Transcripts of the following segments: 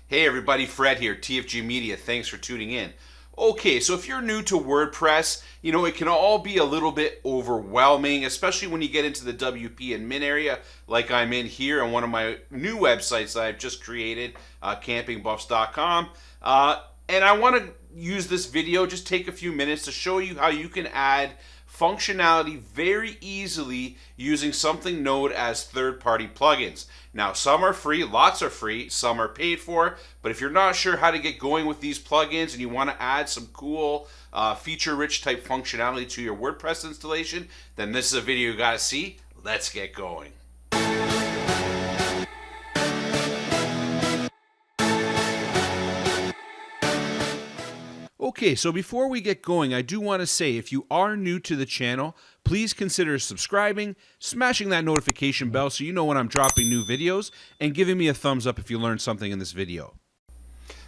Hey everybody, Fred here, TFG Media. Thanks for tuning in. Okay, so if you're new to WordPress, it can all be a little bit overwhelming, especially when you get into the WP admin area, like I'm in here on one of my new websites that I've just created, campingbuffs.com. And I want to use this video, just take a few minutes to show you how you can add functionality very easily using something known as third-party plugins. Now, some are free, lots are free, some are paid for, but if you're not sure how to get going with these plugins and you want to add some cool feature-rich type functionality to your WordPress installation, then this is a video you gotta see. Let's get going. Okay, so before we get going, I do want to say if you are new to the channel, please consider subscribing, smashing that notification bell so you know when I'm dropping new videos, and giving me a thumbs up if you learned something in this video.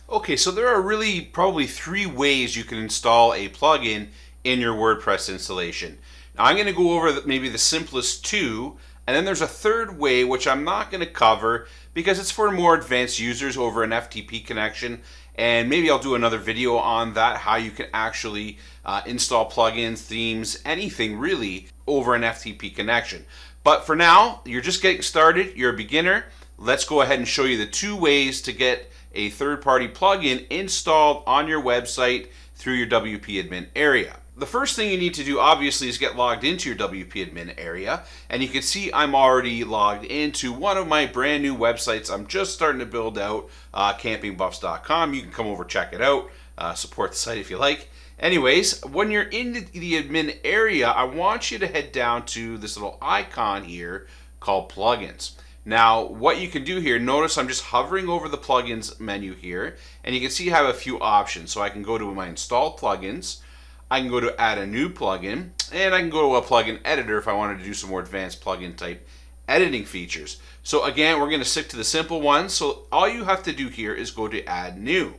Okay, so there are really probably 3 ways you can install a plugin in your WordPress installation. Now, I'm going to go over maybe the simplest 2, and then there's a third way which I'm not going to cover because it's for more advanced users over an FTP connection. And maybe I'll do another video on that, how you can actually install plugins, themes, anything really over an FTP connection. But for now, you're just getting started, you're a beginner. Let's go ahead and show you the 2 ways to get a third-party plugin installed on your website through your WP admin area. The first thing you need to do obviously is get logged into your WP admin area, and you can see I'm already logged into one of my brand new websites I'm just starting to build out, campingbuffs.com. You can come over, check it out, support the site if you like. Anyways, when you're in the admin area, I want you to head down to this little icon here called plugins. Now, what you can do here, notice I'm just hovering over the plugins menu here, and you can see I have a few options. So I can go to my installed plugins, I can go to add a new plugin, and I can go to a plugin editor if I wanted to do some more advanced plugin type editing features. So again, we're going to stick to the simple ones. So all you have to do here is go to add new.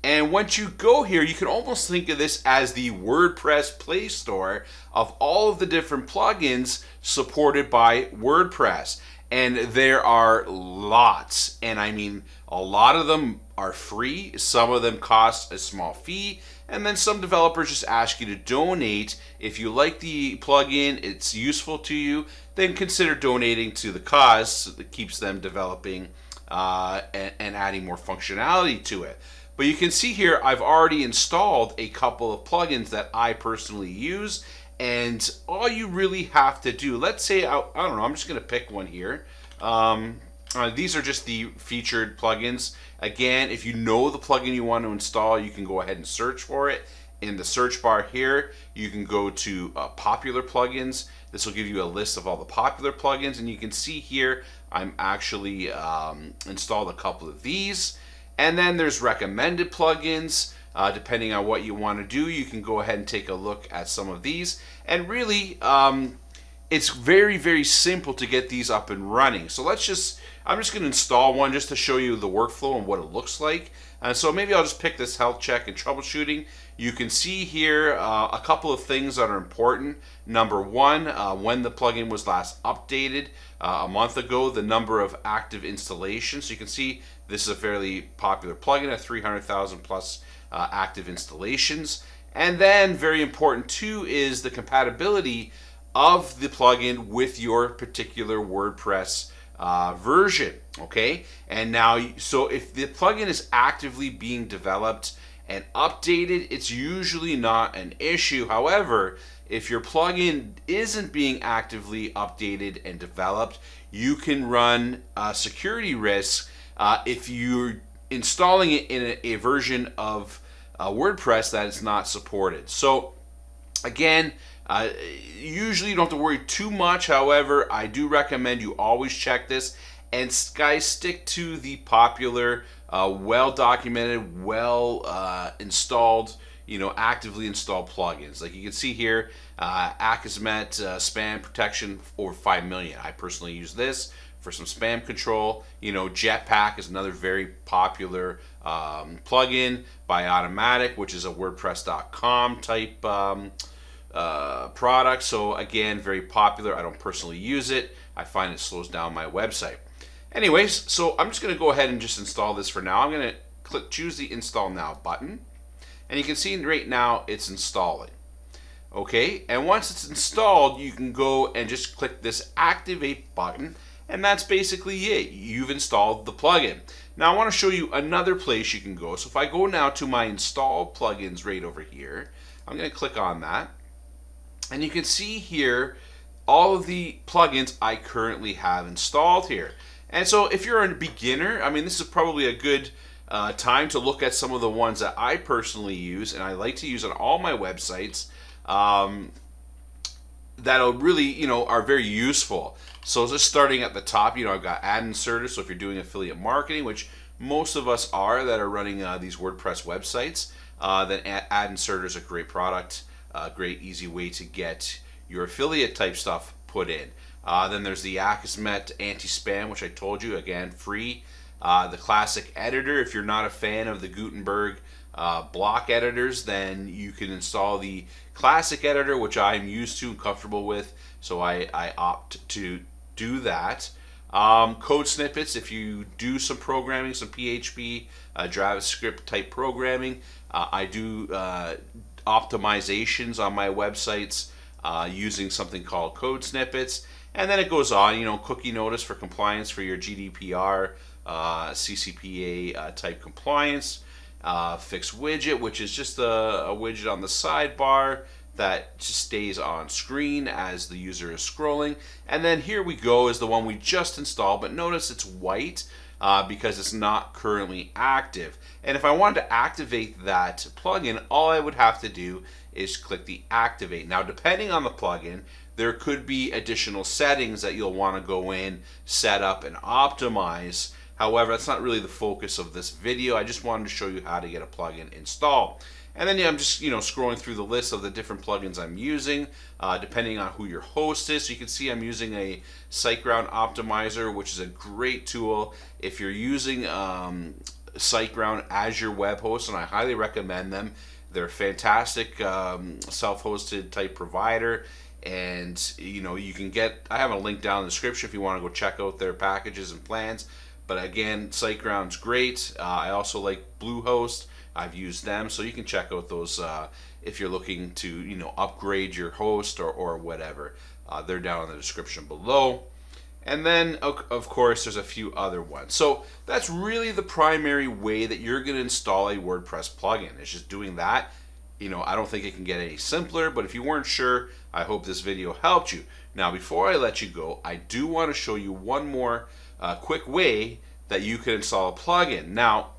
And once you go here, you can almost think of this as the WordPress Play Store of all of the different plugins supported by WordPress. And there are lots, and I mean a lot of them are free, some of them cost a small fee, and then some developers just ask you to donate. If you like the plugin, it's useful to you, then consider donating to the cause that keeps them developing and adding more functionality to it. But you can see here I've already installed a couple of plugins that I personally use. And all you really have to do, let's say, I don't know, I'm just going to pick one here. These are just the featured plugins. Again, if you know the plugin you want to install, you can go ahead and search for it. In the search bar here, you can go to popular plugins. This will give you a list of all the popular plugins. And you can see here, I'm actually installed a couple of these. And then there's recommended plugins. Depending on what you want to do, you can go ahead and take a look at some of these. And really, it's very, very simple to get these up and running. So I'm just going to install one just to show you the workflow and what it looks like. And so maybe I'll just pick this health check and troubleshooting. You can see here a couple of things that are important. Number one, when the plugin was last updated a month ago, the number of active installations. So you can see this is a fairly popular plugin at 300,000 plus active installations. And then very important too is the compatibility of the plugin with your particular WordPress version. Okay, and now, so if the plugin is actively being developed and updated, it's usually not an issue. However, if your plugin isn't being actively updated and developed, you can run security risks if you're installing it in a version of WordPress that is not supported. So again, usually you don't have to worry too much. However, I do recommend you always check this, and guys, stick to the popular, well-documented, well-installed, actively installed plugins. Like you can see here, Akismet spam protection over 5 million. I personally use this for some spam control. Jetpack is another very popular plugin by Automatic, which is a WordPress.com type product. So again, very popular. I don't personally use it. I find it slows down my website. Anyways, so I'm just going to go ahead and just install this for now. I'm going to choose the Install Now button. And you can see right now it's installing. Okay, and once it's installed, you can go and just click this Activate button. And that's basically it. You've installed the plugin. Now I want to show you another place you can go. So if I go now to my Install Plugins right over here, I'm going to click on that. And you can see here all of the plugins I currently have installed here. And so if you're a beginner, I mean, this is probably a good time to look at some of the ones that I personally use and I like to use on all my websites that'll really, are very useful. So just starting at the top, I've got ad inserters. So if you're doing affiliate marketing, which most of us are that are running these WordPress websites, then ad inserter is a great product, a great easy way to get your affiliate type stuff put in. Then there's the Akismet anti-spam, which I told you, again, free. The classic editor, if you're not a fan of the Gutenberg block editors, then you can install the classic editor, which I'm used to and comfortable with, so I opt to do that. Code snippets, if you do some programming, some PHP, JavaScript type programming, I do optimizations on my websites using something called code snippets. And then it goes on, cookie notice for compliance for your GDPR, CCPA type compliance, fixed widget, which is just a widget on the sidebar that just stays on screen as the user is scrolling. And then here we go is the one we just installed, but notice it's white because it's not currently active. And if I wanted to activate that plugin, all I would have to do is click the activate. Now, depending on the plugin, there could be additional settings that you'll want to go in, set up, and optimize. However, that's not really the focus of this video. I just wanted to show you how to get a plugin installed. And then I'm just scrolling through the list of the different plugins I'm using, depending on who your host is. So you can see I'm using a SiteGround Optimizer, which is a great tool if you're using SiteGround as your web host, and I highly recommend them. They're a fantastic self-hosted type provider. And you can get, I have a link down in the description if you want to go check out their packages and plans. But again, SiteGround's great. I also like Bluehost. I've used them, so you can check out those if you're looking to upgrade your host or whatever. They're down in the description below. And then of course there's a few other ones. So that's really the primary way that you're going to install a WordPress plugin. It's just doing that. I don't think it can get any simpler, but if you weren't sure, I hope this video helped you. Now, before I let you go, I do want to show you one more quick way that you can install a plugin. Now,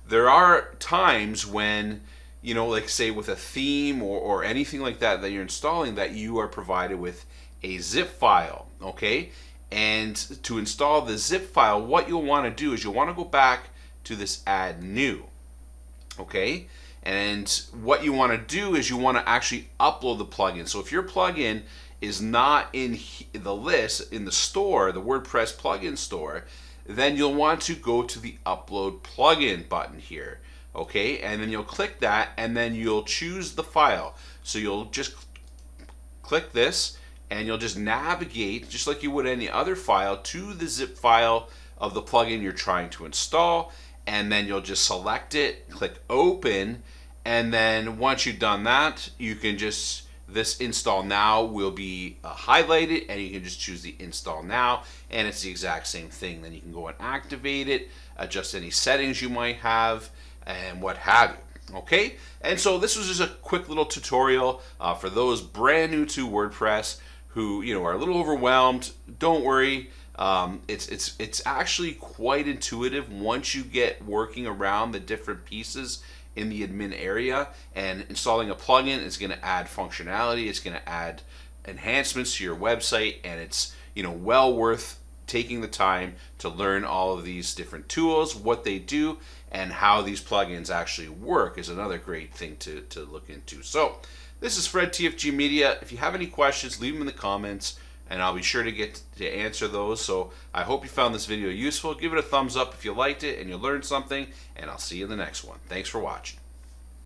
there are times when, like say with a theme or anything like that that you're installing, that you are provided with a zip file, okay? And to install the zip file, what you'll want to do is you'll want to go back to this Add New, okay? And what you want to do is you want to actually upload the plugin. So if your plugin is not in the list, in the store, the WordPress plugin store, then you'll want to go to the Upload Plugin button here. Okay, and then you'll click that and then you'll choose the file. So you'll just click this and you'll just navigate, just like you would any other file, to the zip file of the plugin you're trying to install. And then you'll just select it, click open, and then once you've done that, you can just, this install now will be highlighted, and you can just choose the install now, and it's the exact same thing. Then you can go and activate it, adjust any settings you might have, and what have you. Okay, and so this was just a quick little tutorial for those brand new to WordPress who are a little overwhelmed. Don't worry. It's actually quite intuitive once you get working around the different pieces in the admin area, and installing a plugin is going to add functionality, it's going to add enhancements to your website, and it's well worth taking the time to learn all of these different tools, what they do, and how these plugins actually work is another great thing to look into. So this is Fred, TFG Media. If you have any questions, leave them in the comments, and I'll be sure to get to answer those. So I hope you found this video useful. Give it a thumbs up if you liked it and you learned something, and I'll see you in the next one. Thanks for watching.